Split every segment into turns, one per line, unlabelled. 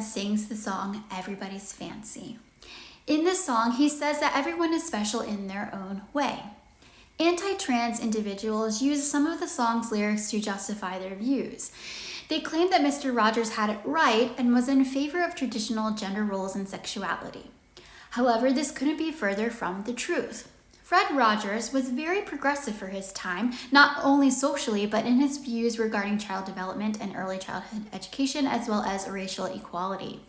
sings the song Everybody's Fancy. In this song, he says that everyone is special in their own way. Anti-trans individuals use some of the song's lyrics to justify their views. They claim that Mr. Rogers had it right and was in favor of traditional gender roles and sexuality. However, this couldn't be further from the truth. Fred Rogers was very progressive for his time, not only socially, but in his views regarding child development and early childhood education, as well as racial equality.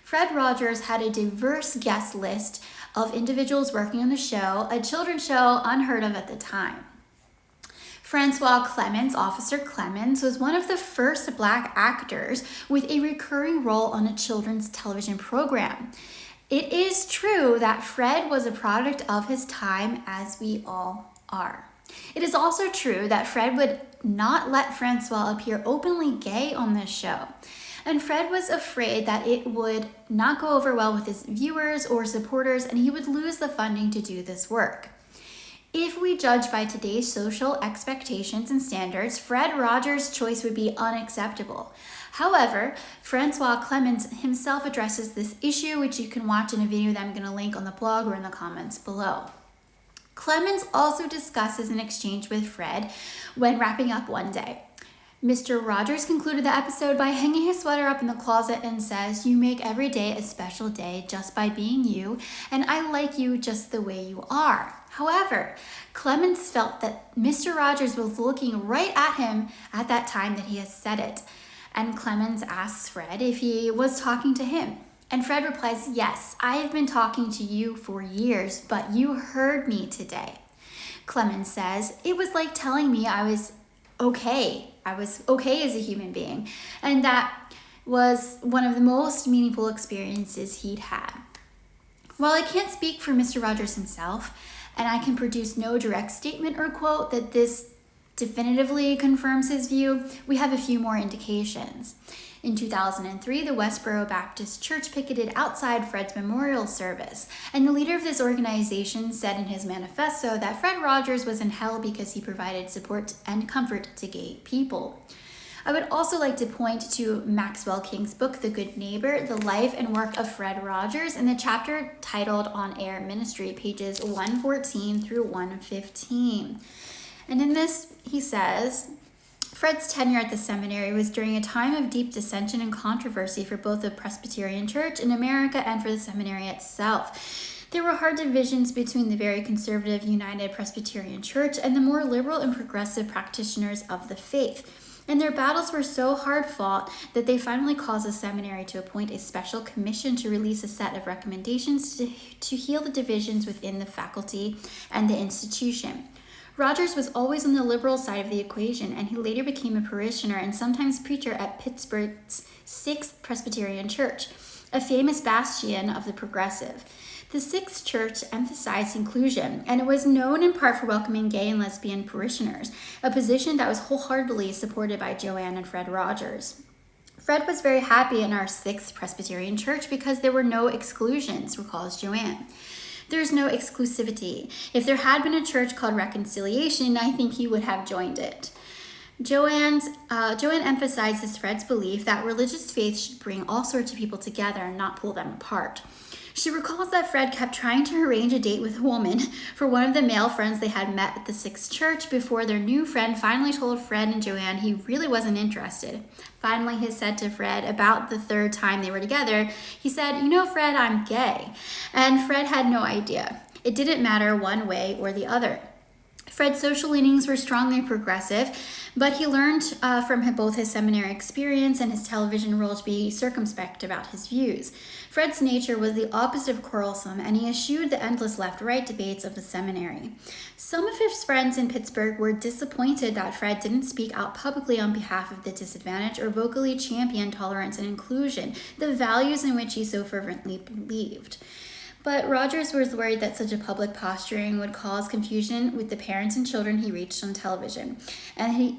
Fred Rogers had a diverse guest list of individuals working on the show, a children's show unheard of at the time. Francois Clemens, Officer Clemens, was one of the first Black actors with a recurring role on a children's television program. It is true that Fred was a product of his time, as we all are. It is also true that Fred would not let Francois appear openly gay on this show. And Fred was afraid that it would not go over well with his viewers or supporters, and he would lose the funding to do this work. If we judge by today's social expectations and standards, Fred Rogers' choice would be unacceptable. However, Francois Clemens himself addresses this issue, which you can watch in a video that I'm going to link on the blog or in the comments below. Clemens also discusses an exchange with Fred when wrapping up one day. Mr. Rogers concluded the episode by hanging his sweater up in the closet and says, "You make every day a special day just by being you, and I like you just the way you are." However, Clemens felt that Mr. Rogers was looking right at him at that time that he has said it. And Clemens asks Fred if he was talking to him. And Fred replies, "Yes, I have been talking to you for years, but you heard me today." Clemens says, "It was like telling me I was okay. I was okay as a human being." And that was one of the most meaningful experiences he'd had. While I can't speak for Mr. Rogers himself, and I can produce no direct statement or quote that this definitively confirms his view, we have a few more indications. In 2003, the Westboro Baptist Church picketed outside Fred's memorial service, and the leader of this organization said in his manifesto that Fred Rogers was in hell because he provided support and comfort to gay people. I would also like to point to Maxwell King's book, The Good Neighbor, The Life and Work of Fred Rogers, in the chapter titled On Air Ministry, pages 114 through 115. And in this, he says, Fred's tenure at the seminary was during a time of deep dissension and controversy for both the Presbyterian Church in America and for the seminary itself. There were hard divisions between the very conservative United Presbyterian Church and the more liberal and progressive practitioners of the faith. And their battles were so hard fought that they finally caused the seminary to appoint a special commission to release a set of recommendations to heal the divisions within the faculty and the institution. Rogers was always on the liberal side of the equation, and he later became a parishioner and sometimes preacher at Pittsburgh's 6th Presbyterian Church, a famous bastion of the progressive. The 6th Church emphasized inclusion, and it was known in part for welcoming gay and lesbian parishioners, a position that was wholeheartedly supported by Joanne and Fred Rogers. Fred was very happy in our 6th Presbyterian Church because there were no exclusions, recalls Joanne. There's no exclusivity. If there had been a church called Reconciliation, I think he would have joined it. Joanne emphasizes Fred's belief that religious faith should bring all sorts of people together and not pull them apart. She recalls that Fred kept trying to arrange a date with a woman for one of the male friends they had met at the 6th Church before their new friend finally told Fred and Joanne he really wasn't interested. Finally, he said to Fred about the 3rd time they were together, he said, "You know, Fred, I'm gay." And Fred had no idea. It didn't matter one way or the other. Fred's social leanings were strongly progressive, but he learned from both his seminary experience and his television role to be circumspect about his views. Fred's nature was the opposite of quarrelsome, and he eschewed the endless left-right debates of the seminary. Some of his friends in Pittsburgh were disappointed that Fred didn't speak out publicly on behalf of the disadvantaged or vocally champion tolerance and inclusion, the values in which he so fervently believed. But Rogers was worried that such a public posturing would cause confusion with the parents and children he reached on television. And he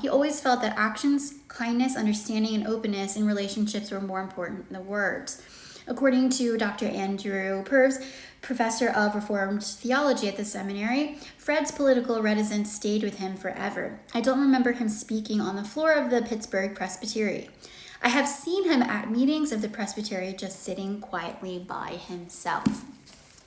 always felt that actions, kindness, understanding, and openness in relationships were more important than words. According to Dr. Andrew Purves, professor of Reformed theology at the seminary, Fred's political reticence stayed with him forever. I don't remember him speaking on the floor of the Pittsburgh Presbytery. I have seen him at meetings of the Presbytery just sitting quietly by himself.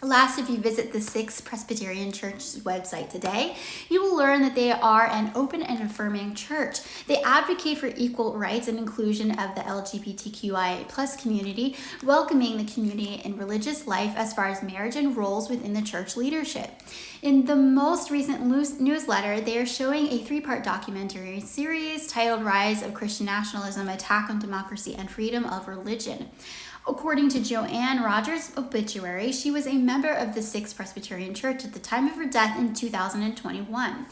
Last, if you visit the Sixth Presbyterian Church's website today, you will learn that they are an open and affirming church. They advocate for equal rights and inclusion of the LGBTQIA plus community, welcoming the community in religious life as far as marriage and roles within the church leadership. In the most recent newsletter, they are showing a 3-part documentary series titled Rise of Christian Nationalism, Attack on Democracy and Freedom of Religion. According to Joanne Rogers' obituary, she was a member of the Sixth Presbyterian Church at the time of her death in 2021.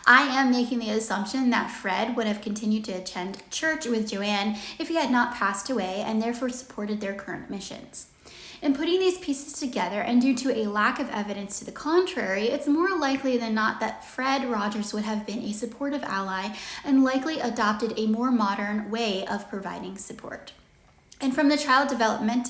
I am making the assumption that Fred would have continued to attend church with Joanne if he had not passed away and therefore supported their current missions. In putting these pieces together, and due to a lack of evidence to the contrary, it's more likely than not that Fred Rogers would have been a supportive ally and likely adopted a more modern way of providing support. And from the child development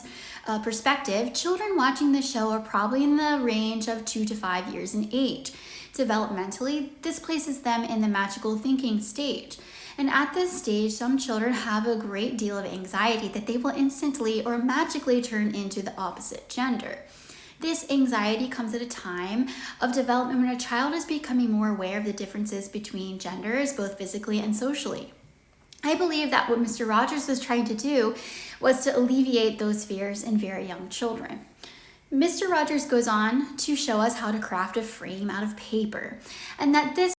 perspective, children watching the show are probably in the range of 2 to 5 years in age. Developmentally, this places them in the magical thinking stage. And at this stage, some children have a great deal of anxiety that they will instantly or magically turn into the opposite gender. This anxiety comes at a time of development when a child is becoming more aware of the differences between genders, both physically and socially. I believe that what Mr. Rogers was trying to do was to alleviate those fears in very young children. Mr. Rogers goes on to show us how to craft a frame out of paper, and that this